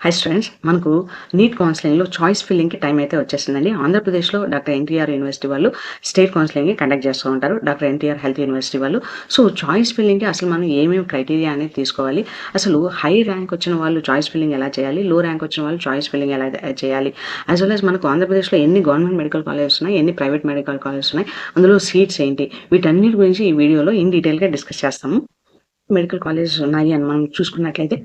High students, మనకు neat కౌన్సిలింగ్‌లో choice ఫిల్లింగ్‌కి time అయితే వచ్చేసిందండి. ఆంధ్రప్రదేశ్‌లో డాక్టర్ ఎన్టీఆర్ యూనివర్సిటీ వాళ్ళు స్టేట్ కౌన్సిలింగ్‌ని కండక్ట్ చేస్తూ ఉంటారు. డాక్టర్ ఎన్టీఆర్ హెల్త్ యూనివర్సిటీ వాళ్ళు. సో, చాయిస్ ఫిల్లింగ్‌కి అసలు మనం ఏమేమి క్రైటీరియా అనేది తీసుకోవాలి? అసలు హై ర్యాంక్ వచ్చిన వాళ్ళు చాయిస్ ఫిల్లింగ్ ఎలా చేయాలి? లో ర్యాంక్ వచ్చిన వాళ్ళు చాయిస్ ఫిల్లింగ్ ఎలా చేయాలి? యాస్ వెల్ యాస్ మనకు ఆంధ్రప్రదేశ్‌లో ఎన్ని గవర్నమెంట్ మెడికల్ కాలేజెస్ ఉన్నాయి? ఎన్ని ప్రైవేట్ మెడికల్ కాలేజెస్ ఉన్నాయి? అందులో సీట్స్ ఏంటి? వీటన్నిటి గురించి ఈ వీడియోలో ఇన్ డీటెయిల్‌గా డిస్కస్ చేస్తాము. మెడికల్ కాలేజెస్ ఉన్నాయి అని మనం చూసుకున్నట్లయితే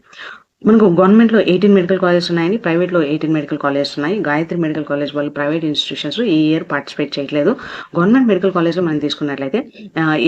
మనకు గవర్నమెంట్‌లో 18 మెడికల్ కాలేజెస్ ఉన్నాయండి. ప్రైవేట్‌లో 18 మెడికల్ కాలేజెస్ ఉన్నాయి. గాయత్రి మెడికల్ కాలేజ్ వాళ్ళు ప్రైవేట్ ఇన్‌స్టిట్యూషన్స్ ఈ ఇయర్ పార్టిసిపేట్ చేయట్లేదు. గవర్నమెంట్ మెడికల్ కాలేజ్‌లో మనం తీసుకున్నట్లయితే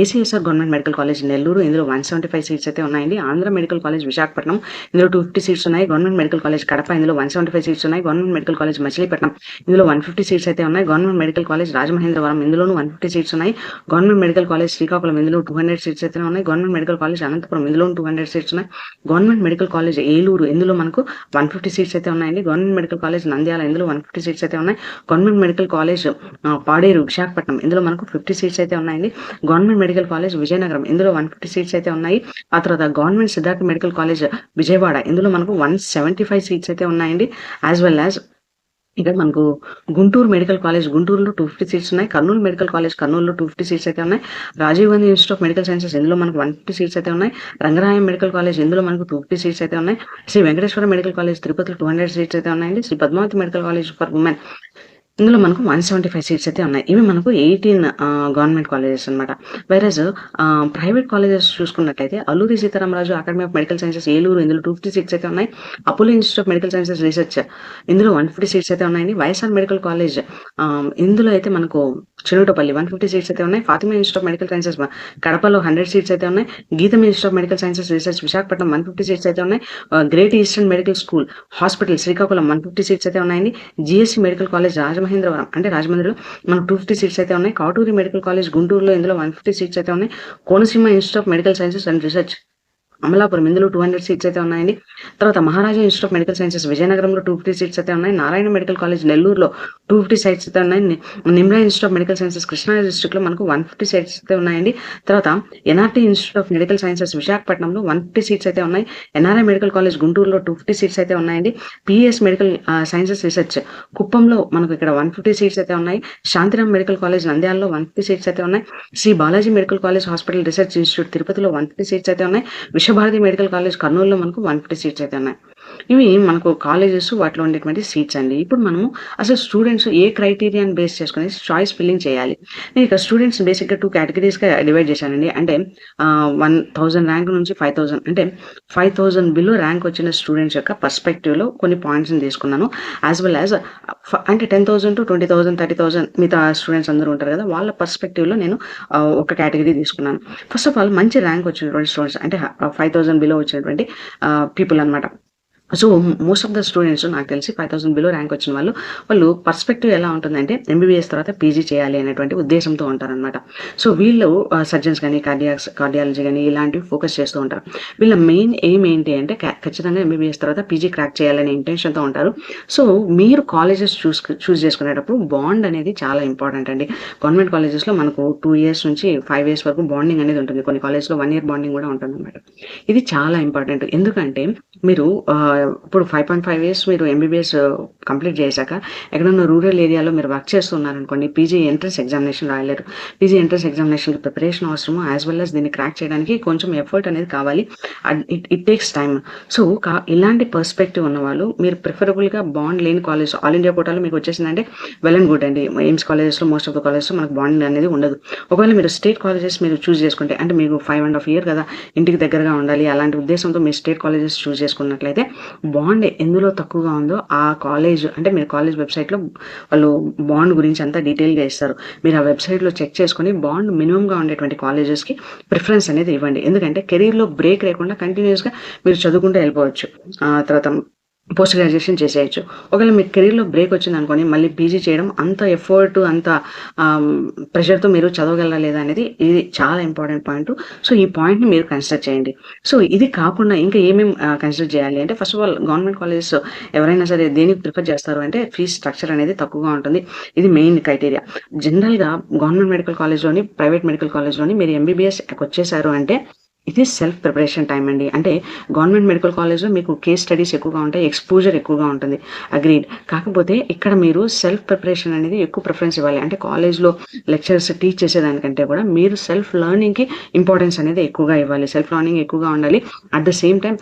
ACSR government medical college Nellore, ఇందులో 175 సీట్స్ అయితే ఉన్నాయండి. ఆంధ్ర మెడికల్ కాలేజ్ విశాఖపట్నం, ఇందులో 250 సీట్స్ ఉన్నాయి. గవర్నమెంట్ మెడికల్ కాలేజ్ కడప, ఇందులో 175 సీట్స్ ఉన్నాయి. గవర్నమెంట్ మెడికల్ కాలేజ్ మచిలీపట్నం, ఇందులో 150 సీట్స్ అయితే ఉన్నాయి. గవర్నమెంట్ మెడికల్ కాలేజ్ రాజమహేంద్రవరం, ఇందులోనూ 150 సీట్స్ ఉన్నాయి. గవర్నమెంట్ మెడికల్ కాలేజ్ శ్రీకాకుళం, ఇందులో 200 సీట్స్ అయితే ఉన్నాయి. గవర్నమెంట్ మెడికల్ కాలేజ్ అనంతపురం, ఇందులోనూ 200 సీట్స్ ఉన్నాయి. గవర్నమెంట్ మెడికల్ కాలేజ్ ఏలూరు, ఇందులో మనకు 150 సీట్స్ అయితే ఉన్నాయండి. గవర్నమెంట్ మెడికల్ కాలేజ్ నంద్యాల, ఇందులో 150 సీట్స్ అయితే ఉన్నాయి. Government medical college Paderu Visakhapatnam, ఇందులో మనకు 50 సీట్స్ అయితే ఉన్నాయండి. గవర్నమెంట్ మెడికల్ కాలేజ్ విజయనగరం, ఇందులో 150 సీట్స్ అయితే ఉన్నాయి. ఆ తర్వాత government Siddhartha medical college Vijayawada, ఇందులో మనకు 175 సీట్స్ అయితే ఉన్నాయండి. యాజ్ వెల్ యాజ్ ఇక్కడ మనకు గుంటూరు మెడికల్ కాలేజ్ గుంటూరులో 250 సీట్స్ ఉన్నాయి. కర్నూలు మెడికల్ కాలేజ్ కర్నూలులో 250 సీట్స్ అయితే ఉన్నాయి. Rajiv Gandhi institute of medical sciences, ఇందులో మనకు 150 సీట్స్ అయితే ఉన్నాయి. రంగరాయం మెడికల్ కాలేజ్, ఇందులో మనకు 250 సీట్స్ అయితే ఉన్నాయి. శ్రీ వెంకటేశ్వర మెడికల్ కాలేజ్ తిరుపతిలో 200 సీట్స్ అయితే ఉన్నాయండి. Shri Padmavati medical college for women, ఇందులో మనకు 175 సీట్స్ అయితే ఉన్నాయి. ఇవి మనకు 18 గవర్నమెంట్ కాలేజెస్ అనమాట. వైరస్ ప్రైవేట్ కాలేజెస్ చూసుకున్నట్లయితే Alluri Sitaramaraju academy of medical sciences Eluru, ఇందులో 250 సీట్స్ అయితే ఉన్నాయి. Apollo institute of medical sciences research, ఇందులో 150 సీట్స్ అయితే ఉన్నాయండి. వైఎస్ఆర్ మెడికల్ కాలేజ్ ఇందులో అయితే మనకు చెనుటపల్లి 150 సీట్స్ అయితే ఉన్నాయి. Fatima institute of medical sciences కడపలో 100 సీట్స్ అయితే ఉన్నాయి. గీతం institute of medical sciences research Visakhapatnam 150 seats అయితే ఉన్నాయి. Great eastern medical school hospital Srikakulam 150 seats అయితే ఉన్నాయండి. జిఎస్సి మెడికల్ కాలేజ్ రాజమహేంద్రవరం అంటే రాజమండ్రిలో మనకు 250 సీట్స్ అయితే ఉన్నాయి. కాటూరి మెడికల్ కాలేజ్ గుంటూరులో, ఇందులో 150 సీట్స్ అయితే ఉన్నాయి. Konaseema institute of medical sciences and research Amalapuram, ఇందులో 200 సీట్స్ అయితే ఉన్నాయండి. తర్వాత మహారాజా ఇన్స్టిట్యూట్ ఆఫ్ మెడికల్ సైన్సెస్ విజయనగరంలో 250 సీట్స్ అయితే ఉన్నాయి. నారాయణ మెడికల్ కాలేజ్ నెల్లూరులో 250 సీట్స్ అయితే ఉన్నాయి. Nimra institute of medical sciences Krishna డిస్ట్రిక్ట్లో మనకు 150 సీట్స్ అయితే ఉన్నాయండి. తర్వాత NRT institute of medical sciences విశాఖపట్నంలో 150 సీట్స్ అయితే ఉన్నాయి. ఎన్ఆర్ఐ మెడికల్ కాలేజ్ గుంటూరులో 250 సీట్స్ అయితే ఉన్నాయండి. పిఎస్ మెడికల్ సైన్సెస్ రీసెర్చ్ కుప్పంలో మనకు ఇక్కడ 150 సీట్స్ అయితే ఉన్నాయి. శాంతిరామ్ మెడికల్ కాలేజ్ నంద్యాలలో 150 సీట్స్ అయితే ఉన్నాయి. Shri Balaji medical college hospital research institute తిరుపతిలో 150 సీట్స్ అయితే ఉన్నాయి. విశ్వభారతి మెడికల్ కాలేజ్ కర్నూలులో మనకు 150 సీట్స్ అయితే ఉన్నాయి. ఇవి మనకు కాలేజెస్ వాటిలో ఉండేటువంటి సీట్స్ అండి. ఇప్పుడు మనము అసలు స్టూడెంట్స్ ఏ క్రైటీరియాని బేస్ చేసుకుని చాయిస్ ఫిల్లింగ్ చేయాలి. నేను ఇక్కడ స్టూడెంట్స్ బేసిక్గా 2 కేటగిరీస్గా డివైడ్ చేశానండి. అంటే 1000 ర్యాంక్ నుంచి 5000 అంటే 5000 బిలో ర్యాంక్ వచ్చిన స్టూడెంట్స్ యొక్క పర్స్పెక్టివ్లో కొన్ని పాయింట్స్ని తీసుకున్నాను. యాజ్ వెల్ యాజ్ అంటే 10,000 to 20,000 30,000 మిగతా స్టూడెంట్స్ అందరూ ఉంటారు కదా, వాళ్ళ పర్స్పెక్టివ్లో నేను ఒక కేటగిరీ తీసుకున్నాను. ఫస్ట్ ఆఫ్ ఆల్ మంచి ర్యాంక్ వచ్చినటువంటి స్టూడెంట్స్ అంటే 5000 బిలో వచ్చినటువంటి పీపుల్ అనమాట. So most of the students నాకు తెలిసి 5000 బిలో ర్యాంక్ వచ్చిన వాళ్ళు పర్స్పెక్టివ్ ఎలా ఉంటుందంటే ఎంబీబీఎస్ తర్వాత పీజీ చేయాలి అనేటువంటి ఉద్దేశంతో ఉంటారనమాట. సో వీళ్ళు సర్జన్స్ కానీ కార్డియాలజీ కానీ ఇలాంటివి ఫోకస్ చేస్తూ ఉంటారు. వీళ్ళ మెయిన్ ఎయిమ్ ఏంటి అంటే ఖచ్చితంగా ఎంబీబీఎస్ తర్వాత పీజీ క్రాక్ చేయాలనే ఇంటెన్షన్తో ఉంటారు. సో మీరు కాలేజెస్ చూస్ చేసుకునేటప్పుడు బాండ్ అనేది చాలా ఇంపార్టెంట్ అండి. గవర్నమెంట్ కాలేజెస్లో మనకు 2 years నుంచి 5 years వరకు బాండింగ్ అనేది ఉంటుంది. కొన్ని కాలేజ్లో 1 year బాండింగ్ కూడా ఉంటుంది అనమాట. ఇది చాలా ఇంపార్టెంట్. ఎందుకంటే మీరు ఇప్పుడు 5.5 years మీరు ఎంబీబీఎస్ కంప్లీట్ చేశాక ఎక్కడన్నా రూరల్ ఏరియాలో మీరు వర్క్ చేస్తున్నారనుకోండి, పీజీ ఎంట్రన్స్ ఎగ్జామినేషన్ రాయలేరు. పీజీ ఎంట్రన్స్ ఎగ్జామినేషన్కి ప్రిపరేషన్ అవసరము, యాజ్ వెల్ యాజ్ దీన్ని క్రాక్ చేయడానికి కొంచెం ఎఫర్ట్ అనేది కావాలి. It takes time. సో ఇలాంటి పర్స్పెక్టివ్ ఉన్న వాళ్ళు మీరు ప్రిఫరబుల్గా బాండ్ లేని కాలేజ్ ఆల్ ఇండియా కోటాలో మీకు వచ్చేసిందంటే వెల్ అండ్ గుడ్ అండి. ఎయిమ్స్ కాలేజెస్లో మోస్ట్ ఆఫ్ ద కాలేజెస్లో మనకు బాండ్ అనేది ఉండదు. ఒకవేళ మీరు స్టేట్ కాలేజెస్ మీరు చూస్ చేసుకుంటే అంటే మీకు 5.5 years కదా, ఇంటికి దగ్గరగా ఉండాలి అలాంటి ఉద్దేశంతో మీరు స్టేట్ కాలేజెస్ చూస్ చేసుకున్నట్లయితే బాండ్ ఎందులో తక్కువగా ఉందో ఆ కాలేజ్ అంటే మీరు కాలేజ్ వెబ్సైట్లో వాళ్ళు బాండ్ గురించి అంతా డీటెయిల్గా ఇస్తారు. మీరు ఆ వెబ్సైట్లో చెక్ చేసుకొని బాండ్ మినిమంగా ఉండేటువంటి కాలేజెస్కి ప్రిఫరెన్స్ అనేది ఇవ్వండి. ఎందుకంటే కెరీర్లో బ్రేక్ లేకుండా కంటిన్యూస్గా మీరు చదువుకుంటూ వెళ్ళిపోవచ్చు. తర్వాత పోస్ట్ గ్రాడ్యుయేషన్ చేసేయచ్చు. ఒకవేళ మీ కెరీర్లో బ్రేక్ వచ్చింది అనుకోని మళ్ళీ పీజీ చేయడం అంత ఎఫర్ట్ అంత ప్రెషర్తో మీరు చదవగలరా లేదా అనేది ఇది చాలా ఇంపార్టెంట్ పాయింట్. సో ఈ పాయింట్ని మీరు కన్సిడర్ చేయండి. సో ఇది కాకుండా ఇంకా ఏమేమి కన్సిడర్ చేయాలి అంటే first of all government colleges ఎవరైనా సరే దేనికి ప్రిఫర్ చేస్తారు అంటే ఫీజ్ స్ట్రక్చర్ అనేది తక్కువగా ఉంటుంది. ఇది మెయిన్ క్రైటీరియా. జనరల్గా గవర్నమెంట్ మెడికల్ కాలేజ్లోని ప్రైవేట్ మెడికల్ కాలేజ్లోని మీరు ఎంబీబీఎస్ వచ్చేసారు అంటే ఇది సెల్ఫ్ ప్రిపరేషన్ టైం అండి. అంటే గవర్నమెంట్ మెడికల్ కాలేజ్‌లో మీకు కేస్ స్టడీస్ ఎక్కువగా ఉంటాయి. ఎక్స్‌పోజర్ ఎక్కువగా ఉంటుంది. అగ్రీడ్. కాకపోతే ఇక్కడ మీరు సెల్ఫ్ ప్రిపరేషన్ అనేది ఎక్కువ ప్రిఫరెన్స్ ఇవ్వాలి. అంటే కాలేజ్‌లో లెక్చరర్స్ టీచ్ చేసేదానికంటే కూడా మీరు సెల్ఫ్ లెర్నింగ్‌కి ఇంపార్టెన్స్ అనేది ఎక్కువగా ఇవ్వాలి. సెల్ఫ్ లెర్నింగ్ ఎక్కువగా ఉండాలి. అట్ ద సేమ్ టైమ్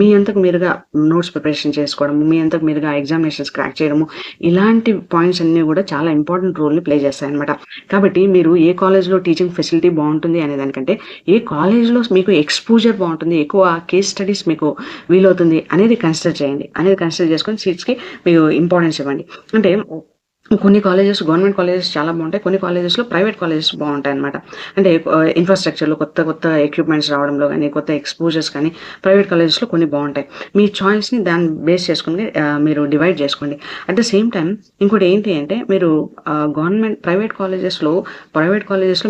మీ అంతకు మీరుగా నోట్స్ ప్రిపరేషన్ చేసుకోవడం, మీ అంతకు మీరుగా ఎగ్జామినేషన్స్ క్రాక్ చేయడము, ఇలాంటి పాయింట్స్ అన్నీ కూడా చాలా ఇంపార్టెంట్ రోల్‌ని ప్లే చేస్తాయన్నమాట. కాబట్టి మీరు ఏ కాలేజ్‌లో టీచింగ్ ఫెసిలిటీ బావుంటుంది అనే దానికంటే ఏ కాలేజ్‌లో మీకు ఎక్స్‌పోజర్ బావుంటుంది, ఎక్కువ కేస్ స్టడీస్ మీకు వీలవుతుంది అనేది కన్సిడర్ చేయండి. అనేది కన్సిడర్ చేసుకొని సీట్స్‌కి మీరు ఇంపార్టెన్స్ ఇవ్వండి. అంటే కొన్ని కాలేజెస్ గవర్నమెంట్ కాలేజెస్ చాలా బావుంటాయి. కొన్ని కాలేజెస్‌లో ప్రైవేట్ కాలేజెస్ బావుంటాయన్నమాట. అంటే ఇన్‌ఫ్రాస్ట్రక్చర్‌లో కొత్త ఎక్విప్‌మెంట్స్ రావడంలో గానీ, కొత్త ఎక్స్‌పోజర్స్ కానీ ప్రైవేట్ కాలేజెస్‌లో కొన్ని బావుంటాయి. మీ చాయిస్‌ని దాన్ని బేస్ చేసుకొని మీరు డివైడ్ చేసుకోండి. అట్ ద సేమ్ టైమ్ ఇంకోటి ఏంటి అంటే మీరు ప్రైవేట్ కాలేజెస్‌లో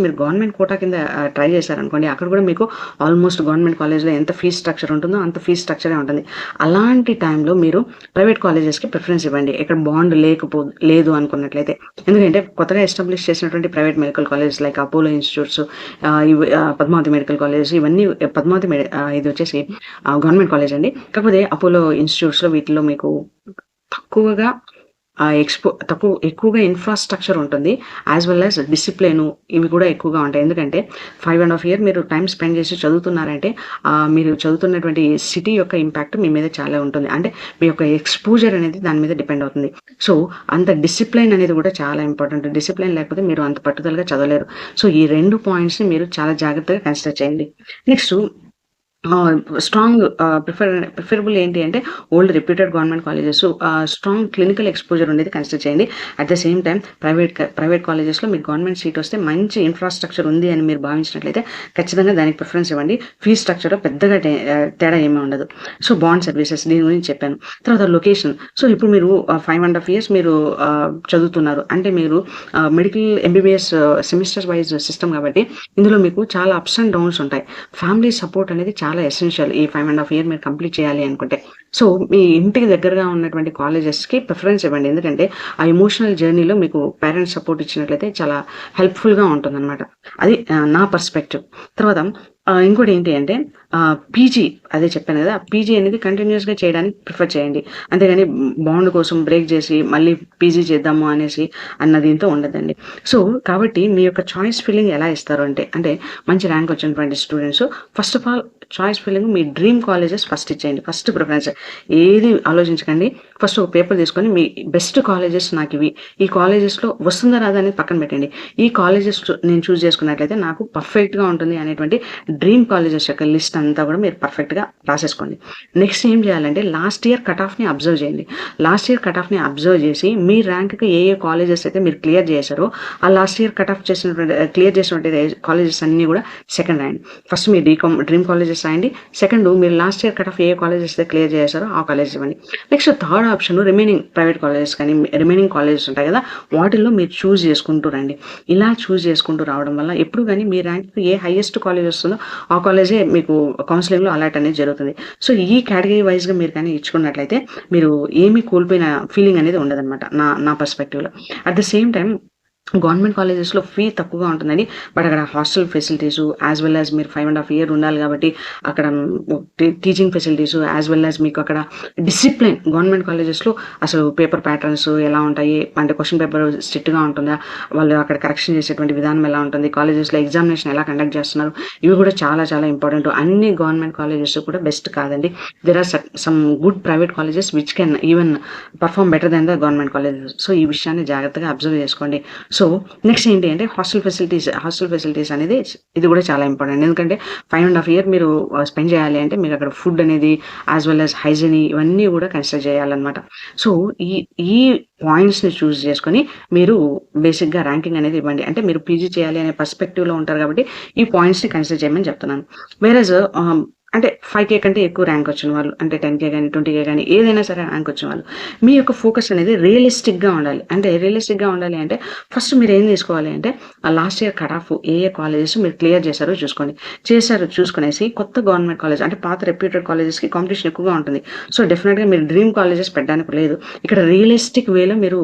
మీరు గవర్నమెంట్ కోటా కింద ట్రై చేశారనుకోండి, అక్కడ కూడా మీకు ఆల్మోస్ట్ గవర్నమెంట్ కాలేజ్‌లో ఎంత ఫీస్ స్ట్రక్చర్ ఉంటుందో అంత ఫీస్ స్ట్రక్చరే ఉంటుంది. అలాంటి టైంలో మీరు ప్రైవేట్ కాలేజెస్‌కి ప్రిఫరెన్స్ ఇవ్వండి. ఇక్కడ బాండ్ లేదు అనుకున్నట్లయితే. ఎందుకంటే కొత్తగా ఎస్టాబ్లిష్ చేసినటువంటి private medical colleges like Apollo institutes, Padmavati medical college ఇవన్నీ ఇది వచ్చేసి గవర్నమెంట్ కాలేజ్ అండి. కాకపోతే అపోలో ఇన్‌స్టిట్యూట్స్‌లో వీటిలో మీకు తక్కువగా ఎక్కువగా ఇన్‌ఫ్రాస్ట్రక్చర్ ఉంటుంది. యాస్ వెల్ యాస్ డిసిప్లిన్ ఇవి కూడా ఎక్కువగా ఉంటాయి. ఎందుకంటే 5½ ఇయర్ మీరు టైమ్ స్పెండ్ చేసి చదువుతున్నారంటే మీరు చదువుతున్నటువంటి సిటీ యొక్క ఇంపాక్ట్ మీ మీద చాలా ఉంటుంది. అంటే మీ యొక్క ఎక్స్‌పోజర్ అనేది దాని మీద డిపెండ్ అవుతుంది. సో, అంత డిసిప్లిన్ అనేది కూడా చాలా ఇంపార్టెంట్. డిసిప్లిన్ లేకపోతే మీరు అంత పట్టుదలగా చదవలేరు. సో, ఈ 2 పాయింట్స్‌ని మీరు చాలా జాగ్రత్తగా కన్సిడర్ చేయండి. నెక్స్టు స్ట్రాంగ్ ప్రిఫరబుల్ ఏంటి అంటే old reputed government colleges, strong clinical exposure ఉండేది కన్సిడర్ చేయండి. At the same time private కాలేజెస్‌లో మీకు గవర్నమెంట్ సీట్ వస్తే మంచి ఇన్‌ఫ్రాస్ట్రక్చర్ ఉంది అని మీరు భావించినట్లయితే ఖచ్చితంగా దానికి ప్రిఫరెన్స్ ఇవ్వండి. ఫీస్ స్ట్రక్చర్‌లో పెద్దగా తేడా ఏమీ ఉండదు. సో, బాండ్ సర్వీసెస్ దీని గురించి చెప్పాను. తర్వాత లొకేషన్. సో, ఇప్పుడు మీరు 5½ ఇయర్స్ మీరు చదువుతున్నారు. అంటే మీరు medical MBBS semester wise system కాబట్టి ఇందులో మీకు చాలా అప్స్ అండ్ డౌన్స్ ఉంటాయి. ఫ్యామిలీ సపోర్ట్ అనేది చాలా ఎసెన్షియల్. ఈ 5½ ఇయర్ మీరు కంప్లీట్ చేయాలి అనుకుంటే. సో, మీ ఇంటికి దగ్గరగా ఉన్నటువంటి కాలేజెస్‌కి ప్రిఫరెన్స్ ఇవ్వండి. ఎందుకంటే ఆ ఎమోషనల్ జర్నీలో మీకు పేరెంట్స్ సపోర్ట్ ఇచ్చినట్లయితే చాలా హెల్ప్‌ఫుల్‌గా ఉంటుందన్నమాట. అది నా పర్స్పెక్టివ్. తర్వాత ఇంకోటి ఏంటి అంటే పీజీ అదే చెప్పాను కదా! పీజీ అనేది కంటిన్యూయస్‌గా చేయడానికి ప్రిఫర్ చేయండి. అంతేగాని బాండ్ కోసం బ్రేక్ చేసి మళ్ళీ పీజీ చేద్దాము అనేసి అన్న దీంతో ఉండదండి. సో, కాబట్టి మీ యొక్క చాయిస్ ఫిల్లింగ్ ఎలా ఇస్తారు అంటే మంచి ర్యాంక్ వచ్చినటువంటి students first of all choice filling మీ డ్రీమ్ కాలేజెస్ ఫస్ట్ ఇచ్చేయండి. First preference. ఏది ఆలోచించకండి. ఫస్ట్ ఒక పేపర్ తీసుకొని మీ బెస్ట్ కాలేజెస్ నాకివి. ఈ కాలేజెస్‌లో వస్తుందా రాదా అనేది పక్కన పెట్టండి. ఈ కాలేజెస్ నేను చూజ్ చేసుకున్నట్లయితే నాకు పర్ఫెక్ట్‌గా ఉంటుంది అనేటువంటి డ్రీమ్ కాలేజెస్ యొక్క లిస్ట్ అంతా కూడా మీరు పర్ఫెక్ట్‌గా రాసేసుకోండి. నెక్స్ట్ ఏం చేయాలంటే లాస్ట్ ఇయర్ కట్ ఆఫ్‌ని అబ్జర్వ్ చేయండి. లాస్ట్ ఇయర్ కట్ ఆఫ్‌ని అబ్జర్వ్ చేసి మీ ర్యాంక్‌కి ఏ కాలేజెస్ అయితే మీరు క్లియర్ చేశారో ఆ last year cut off clear చేసినటువంటి కాలేజెస్ అన్నీ కూడా సెకండ్ రాయండి. ఫస్ట్ మీ డ్రీమ్ కాలేజెస్ రాయండి. సెకండ్ మీరు లాస్ట్ ఇయర్ కట్ ఆఫ్ ఏ కాలేజెస్ అయితే క్లియర్ చేశారో ఆ కాలేజెస్ ఇవ్వండి. Next third option remaining private colleges కానీ రిమైనింగ్ కాలేజెస్ ఉంటాయి కదా, వాటిల్లో మీరు చూజ్ చేసుకుంటూ రండి. ఇలా చూజ్ చేసుకుంటూ రావడం వల్ల ఎప్పుడు కానీ మీ ర్యాంక్ ఏ హైయెస్ట్ కాలేజ్ వస్తుందో ఆ కాలేజే మీకు కౌన్సిలింగ్‌లో అలాట్ అనేది జరుగుతుంది. సో, ఈ కేటగిరీ వైస్‌గా మీరు కానీ ఇచ్చుకున్నట్లయితే మీరు ఏమీ కోల్పోయిన ఫీలింగ్ అనేది ఉండదనమాట నా పర్స్పెక్టివ్‌లో. At the same time government కాలేజెస్‌లో ఫీ తక్కువగా ఉంటుందండి. బట్ అక్కడ hostel facilities as well as మీరు 5½ ఇయర్ ఉండాలి కాబట్టి అక్కడ teaching facilities as well as మీకు అక్కడ డిసిప్లిన్ గవర్నమెంట్ కాలేజెస్‌లో అసలు పేపర్ ప్యాటర్న్స్ ఎలా ఉంటాయి, అంటే క్వెషన్ పేపర్ స్ట్రిక్ట్‌గా ఉంటుందా, వాళ్ళు అక్కడ కరెక్షన్ చేసేటువంటి విధానం ఎలా ఉంటుంది, కాలేజెస్‌లో ఎగ్జామినేషన్ ఎలా కండక్ట్ చేస్తున్నారు, ఇవి కూడా చాలా చాలా ఇంపార్టెంట్. అన్ని గవర్నమెంట్ కాలేజెస్ కూడా బెస్ట్ కాదండి. There are some good private colleges which can even perform better than the government colleges. So, ఈ విషయాన్ని జాగ్రత్తగా అబ్జర్వ్ చేసుకోండి. సో, నెక్స్ట్ ఏంటి అంటే హాస్టల్ ఫెసిలిటీస్ అనేది ఇది కూడా చాలా ఇంపార్టెంట్. ఎందుకంటే 5½ ఇయర్ మీరు స్పెండ్ చేయాలి అంటే మీకు అక్కడ ఫుడ్ అనేది యాస్ వెల్ యాస్ హైజీన్ ఇవన్నీ కూడా కన్సిడర్ చేయాలన్నమాట. సో, ఈ పాయింట్స్‌ని చూజ్ చేసుకొని మీరు బేసిక్‌గా ర్యాంకింగ్ అనేది ఇవ్వండి. అంటే మీరు పీజీ చేయాలి అనే పర్స్పెక్టివ్‌లో ఉంటారు కాబట్టి ఈ పాయింట్స్‌ని కన్సిడర్ చేయమని చెప్తున్నాను. వేరేజ్ అంటే 5K కంటే ఎక్కువ ర్యాంక్ వచ్చిన వాళ్ళు, అంటే 10K కానీ 20K కానీ ఏదైనా సరే ర్యాంక్ వచ్చిన వాళ్ళు, మీ యొక్క ఫోకస్ అనేది రియలిస్టిక్గా ఉండాలి. అంటే రియలిస్టిక్గా ఉండాలి అంటే ఫస్ట్ మీరు ఏం తీసుకోవాలి అంటే లాస్ట్ ఇయర్ కట్ ఆఫ్ ఏ కాలేజెస్ మీరు క్లియర్ చేశారో చూసుకోండి. చూసుకునేసి కొత్త గవర్నమెంట్ కాలేజ్ అంటే పాత రెప్యూటెడ్ కాలేజెస్కి కాంపిటీషన్ ఎక్కువగా ఉంటుంది. సో డెఫినెట్గా మీరు డ్రీమ్ కాలేజెస్ పెట్టడానికి లేదు. ఇక్కడ రియలిస్టిక్ వేలో మీరు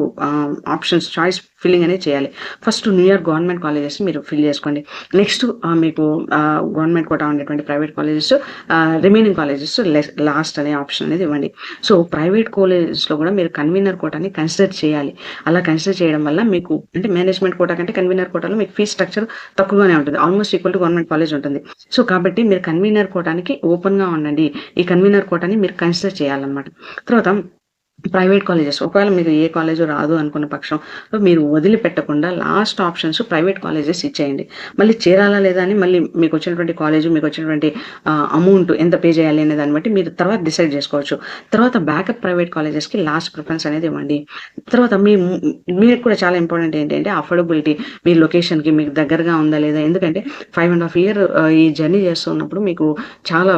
ఆప్షన్స్ చాయిస్ ఫిల్లింగ్ అనేది చేయాలి. First new year government colleges మీరు ఫిల్ చేసుకోండి. నెక్స్ట్ మీకు గవర్నమెంట్ కోటా ఉండేటువంటి private colleges, remaining colleges last అనే ఆప్షన్ అనేది ఇవ్వండి. సో ప్రైవేట్ కాలేజెస్లో కూడా మీరు కన్వీనర్ కోటాని కన్సిడర్ చేయాలి. అలా కన్సిడర్ చేయడం వల్ల మీకు అంటే మేనేజ్మెంట్ కోటా కంటే కన్వీనర్ కోటాలో మీకు ఫీజ్ స్ట్రక్చర్ తక్కువగానే ఉంటుంది, almost equal to government college ఉంటుంది. సో కాబట్టి మీరు కన్వీనర్ కోటానికి ఓపెన్గా ఉండండి. ఈ కన్వీనర్ కోటాని మీరు కన్సిడర్ చేయాలన్నమాట. తర్వాత ప్రైవేట్ కాలేజెస్ ఒకవేళ మీకు ఏ కాలేజు రాదు అనుకున్న పక్షంలో మీరు వదిలిపెట్టకుండా లాస్ట్ ఆప్షన్స్ ప్రైవేట్ కాలేజెస్ ఇచ్చేయండి. మళ్ళీ చేరాలా లేదా అని మళ్ళీ మీకు వచ్చినటువంటి కాలేజు, మీకు వచ్చినటువంటి అమౌంట్ ఎంత పే చేయాలి అనే దాన్ని బట్టి మీరు తర్వాత డిసైడ్ చేసుకోవచ్చు. తర్వాత బ్యాకప్ ప్రైవేట్ కాలేజెస్కి లాస్ట్ ప్రిఫరెన్స్ అనేది ఇవ్వండి. తర్వాత మీకు కూడా చాలా ఇంపార్టెంట్ ఏంటంటే అఫోర్డబిలిటీ, మీ లొకేషన్కి మీకు దగ్గరగా ఉందా లేదా. ఎందుకంటే 5.5 years ఈ జర్నీ చేస్తున్నప్పుడు మీకు చాలా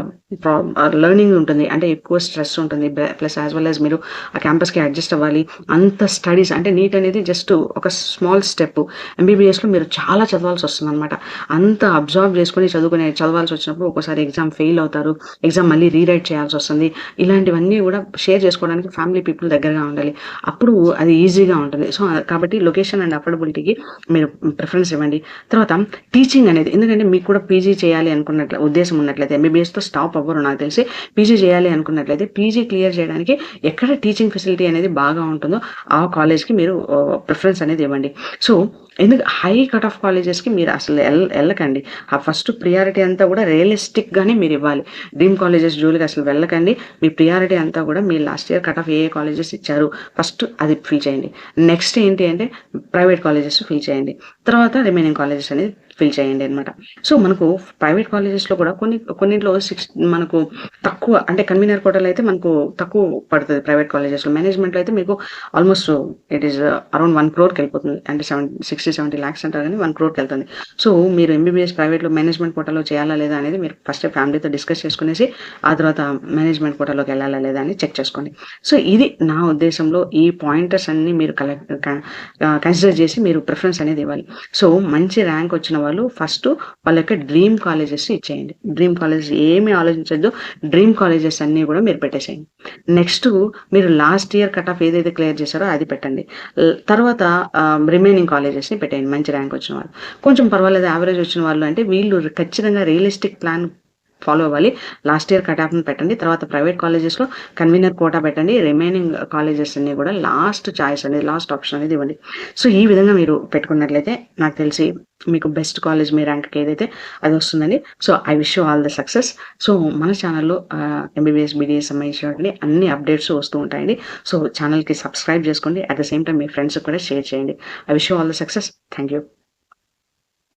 లెర్నింగ్ ఉంటుంది, అంటే ఎక్కువ స్ట్రెస్ ఉంటుంది, ప్లస్ యాజ్ వెల్ యాజ్ మీరు ఆ క్యాంపస్కి అడ్జస్ట్ అవ్వాలి. అంత స్టడీస్ అంటే నీట్ అనేది జస్ట్ ఒక స్మాల్ స్టెప్. ఎంబీబీఎస్లో మీరు చాలా చదవాల్సి వస్తుంది అనమాట. అంత అబ్జర్వ్ చేసుకుని చదవాల్సి వచ్చినప్పుడు ఒక్కోసారి ఎగ్జామ్ ఫెయిల్ అవుతారు, ఎగ్జామ్ మళ్ళీ రీరైట్ చేయాల్సి వస్తుంది. ఇలాంటివన్నీ కూడా షేర్ చేసుకోవడానికి ఫ్యామిలీ పీపుల్ దగ్గరగా ఉండాలి, అప్పుడు అది ఈజీగా ఉంటుంది. సో కాబట్టి లొకేషన్ అండ్ అఫోర్డబిలిటీకి మీరు ప్రిఫరెన్స్ ఇవ్వండి. తర్వాత టీచింగ్ అనేది, ఎందుకంటే మీకు కూడా పీజీ చేయాలి అనుకున్నట్లే ఉద్దేశం ఉన్నట్లయితే, ఎంబీబీఎస్తో స్టాప్ అవ్వరు నాకు తెలిసి, పీజీ చేయాలి అనుకున్నట్లయితే పీజీ క్లియర్ చేయడానికి ఎక్కడ టీచింగ్ ఫెసిలిటీ అనేది బాగా ఉంటుందో ఆ కాలేజ్కి మీరు ప్రిఫరెన్స్ అనేది ఇవ్వండి. సో ఎందుకు హై కట్ ఆఫ్ కాలేజెస్కి మీరు అసలు వెళ్ళకండి. ఆ ఫస్ట్ ప్రియారిటీ అంతా కూడా రియలిస్టిక్గానే మీరు ఇవ్వాలి. డ్రీమ్ కాలేజెస్ జోలికి అసలు వెళ్ళకండి. మీ ప్రియారిటీ అంతా కూడా మీరు లాస్ట్ ఇయర్ కట్ ఆఫ్ ఏ కాలేజెస్ ఇచ్చారు ఫస్ట్ అది ఫిల్ చేయండి. నెక్స్ట్ ఏంటి అంటే ప్రైవేట్ కాలేజెస్ ఫిల్ చేయండి. తర్వాత రిమైనింగ్ కాలేజెస్ అనేది ఫిల్ చేయండి అనమాట. సో మనకు ప్రైవేట్ కాలేజెస్లో కూడా కొన్నింటిలో మనకు తక్కువ, అంటే కన్వీనర్ కోటాలో అయితే మనకు తక్కువ పడుతుంది ప్రైవేట్ కాలేజెస్లో. మేనేజ్మెంట్లో అయితే మీకు almost it is around 1 crore వెళ్ళిపోతుంది, అంటే 60-70 lakhs అంటారు కానీ 1 crore వెళ్తుంది. సో మీరు ఎంబీబీఎస్ ప్రైవేట్లో మేనేజ్మెంట్ కోటాలో చేయాలా లేదా అనేది మీరు ఫస్ట్ ఫ్యామిలీతో డిస్కస్ చేసుకునేసి ఆ తర్వాత మేనేజ్మెంట్ కోటాలోకి వెళ్ళాలా లేదా అని చెక్ చేసుకోండి. సో ఇది నా ఉద్దేశంలో ఈ పాయింటర్స్ అన్ని మీరు కన్సిడర్ చేసి మీరు ప్రిఫరెన్స్ అనేది ఇవ్వాలి. సో మంచి ర్యాంక్ వచ్చిన వాళ్ళు ఫస్ట్ వాళ్ళ యొక్క డ్రీమ్ కాలేజెస్ ఇచ్చేయండి. డ్రీమ్ కాలేజెస్ ఏమీ ఆలోచించద్దు, డ్రీమ్ కాలేజెస్ అన్నీ కూడా మీరు పెట్టేసేయండి. నెక్స్ట్ మీరు లాస్ట్ ఇయర్ కట్ ఆఫ్ ఏదైతే క్లియర్ చేశారో అది పెట్టండి. తర్వాత రిమైనింగ్ కాలేజెస్ని పెట్టేయండి. మంచి ర్యాంక్ వచ్చిన వాళ్ళు, కొంచెం పర్వాలేదు యావరేజ్ వచ్చిన వాళ్ళు అంటే వీళ్ళు ఖచ్చితంగా రియలిస్టిక్ ప్లాన్ ఫాలో అవ్వాలి. లాస్ట్ ఇయర్ కట్ ఆఫ్ని పెట్టండి. తర్వాత ప్రైవేట్ కాలేజెస్లో కన్వీనర్ కోటా పెట్టండి. రిమైనింగ్ కాలేజెస్ అన్ని కూడా లాస్ట్ చాయిస్ అనేది, లాస్ట్ ఆప్షన్ అనేది ఇవ్వండి. సో ఈ విధంగా మీరు పెట్టుకున్నట్లయితే నాకు తెలిసి మీకు బెస్ట్ కాలేజ్ మీ ర్యాంక్కి ఏదైతే అది వస్తుందండి. So I wish you all the success. So మన ఛానల్లో ఎంబీబీఎస్ బీడీఎస్ సంబంధించినటువంటి అన్ని అప్డేట్స్ వస్తూ ఉంటాయండి. సో ఛానల్కి సబ్స్క్రైబ్ చేసుకోండి. అట్ ద సేమ్ టైం మీ ఫ్రెండ్స్కి కూడా షేర్ చేయండి. I wish you all the success. Thank you.